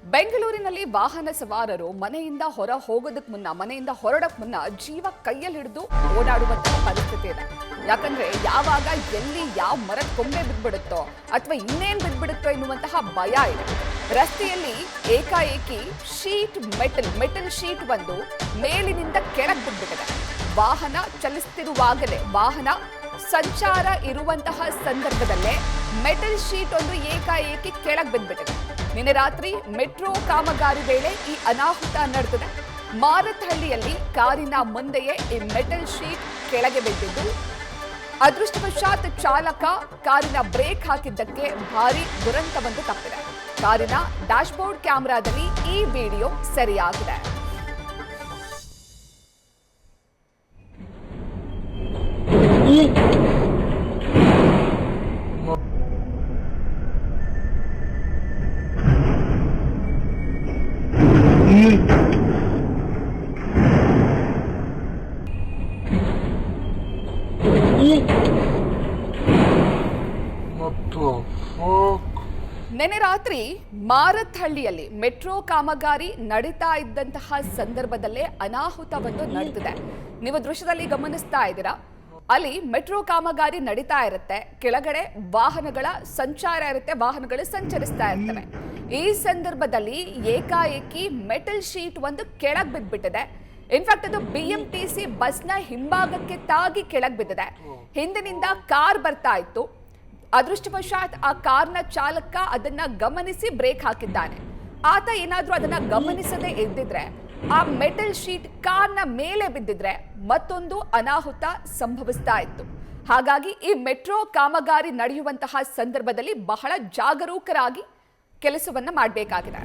ಬೆಂಗಳೂರಿನಲ್ಲಿ ವಾಹನ ಸವಾರರು ಮನೆಯಿಂದ ಹೊರಡಕ್ ಮುನ್ನ ಜೀವ ಕೈಯಲ್ಲಿ ಹಿಡಿದು ಓಡಾಡುವಂತಹ ಪರಿಸ್ಥಿತಿ ಇದೆ. ಯಾಕಂದ್ರೆ ಯಾವಾಗ ಎಲ್ಲಿ ಯಾವ ಮರದ ಕೊಂಬೆ ಬಿದ್ಬಿಡುತ್ತೋ ಅಥವಾ ಇನ್ನೇನ್ ಬಿದ್ಬಿಡುತ್ತೋ ಎನ್ನುವಂತಹ ಭಯ ಇದೆ. ರಸ್ತೆಯಲ್ಲಿ ಏಕಾಏಕಿ ಮೆಟಲ್ ಶೀಟ್ ಒಂದು ಮೇಲಿನಿಂದ ಕೆಳಗೆ ಬಿದ್ಬಿಟ್ಟಿದೆ. ವಾಹನ ಚಲಿಸುತ್ತಿರುವಾಗಲೇ ವಾಹನ ಸಂಚಾರ ಇರುವಂತಹ ಸಂದರ್ಭದಲ್ಲೇ ಮೆಟಲ್ ಶೀಟ್ ಒಂದು ಏಕಾಏಕಿ ಕೆಳಗೆ ಬಿದ್ಬಿಟ್ಟಿದೆ. ನಿನ್ನೆ ರಾತ್ರಿ ಮೆಟ್ರೋ ಕಾಮಗಾರಿ ವೇಳೆ ಈ ಅನಾಹುತ ನಡೆದಿದೆ. ಮಾರತ್ಹಳ್ಳಿಯಲ್ಲಿ ಕಾರಿನ ಮುಂದೆಯೇ ಈ ಮೆಟಲ್ ಶೀಟ್ ಕೆಳಗೆ ಬಿದ್ದಿದ್ದು, ಅದೃಷ್ಟವಶಾತ್ ಚಾಲಕ ಕಾರಿನ ಬ್ರೇಕ್ ಹಾಕಿದ್ದಕ್ಕೆ ಭಾರಿ ದುರಂತವೊಂದು ತಪ್ಪಿದೆ. ಕಾರಿನ ಡ್ಯಾಶ್ಬೋರ್ಡ್ ಕ್ಯಾಮೆರಾದಲ್ಲಿ ಈ ವಿಡಿಯೋ ಸೆರೆಯಾಗಿದೆ. ನಿನ್ನೆ ರಾತ್ರಿ ಮಾರತ್ಹಳ್ಳಿಯಲ್ಲಿ ಮೆಟ್ರೋ ಕಾಮಗಾರಿ ನಡೀತಾ ಇದ್ದಂತಹ ಸಂದರ್ಭದಲ್ಲೇ ಅನಾಹುತವೊಂದು ನಡೆದಿದೆ. ನೀವು ದೃಶ್ಯದಲ್ಲಿ ಗಮನಿಸ್ತಾ ಇದ್ದೀರಾ, ಅಲ್ಲಿ ಮೆಟ್ರೋ ಕಾಮಗಾರಿ ನಡೀತಾ ಇರುತ್ತೆ, ಕೆಳಗಡೆ ವಾಹನಗಳ ಸಂಚಾರ ಇರುತ್ತೆ, ವಾಹನಗಳು ಸಂಚರಿಸ್ತಾ ಇರ್ತವೆ. ಈ ಸಂದರ್ಭದಲ್ಲಿ ಏಕಾಏಕಿ ಮೆಟಲ್ ಶೀಟ್ ಒಂದು ಕೆಳಗೆ ಬಿದ್ಬಿಟ್ಟಿದೆ. ಇನ್ಫ್ಯಾಕ್ಟ್ ಅದು BMTC ಬಸ್ನ ಹಿಂಭಾಗಕ್ಕೆ ತಾಗಿ ಕೆಳಗೆ ಬಿದ್ದಿದೆ. ಹಿಂದಿನಿಂದ ಕಾರ್ ಬರ್ತಾ ಇತ್ತು. ಅದೃಷ್ಟವಶಾತ್ ಆ ಕಾರ್ನ ಚಾಲಕ ಅದನ್ನ ಗಮನಿಸಿ ಬ್ರೇಕ್ ಹಾಕಿದ್ದಾನೆ. ಆತ ಏನಾದ್ರೂ ಅದನ್ನ ಗಮನಿಸದೇ ಇದ್ದಿದ್ರೆ, ಆ ಮೆಟಲ್ ಶೀಟ್ ಕಾರ್ನ ಮೇಲೆ ಬಿದ್ದಿದ್ರೆ ಮತ್ತೊಂದು ಅನಾಹುತ ಸಂಭವಿಸ್ತಾ ಇತ್ತು. ಹಾಗಾಗಿ ಈ ಮೆಟ್ರೋ ಕಾಮಗಾರಿ ನಡೆಯುವಂತಹ ಸಂದರ್ಭದಲ್ಲಿ ಬಹಳ ಜಾಗರೂಕರಾಗಿ ಕೆಲಸವನ್ನ ಮಾಡಬೇಕಾಗಿದೆ.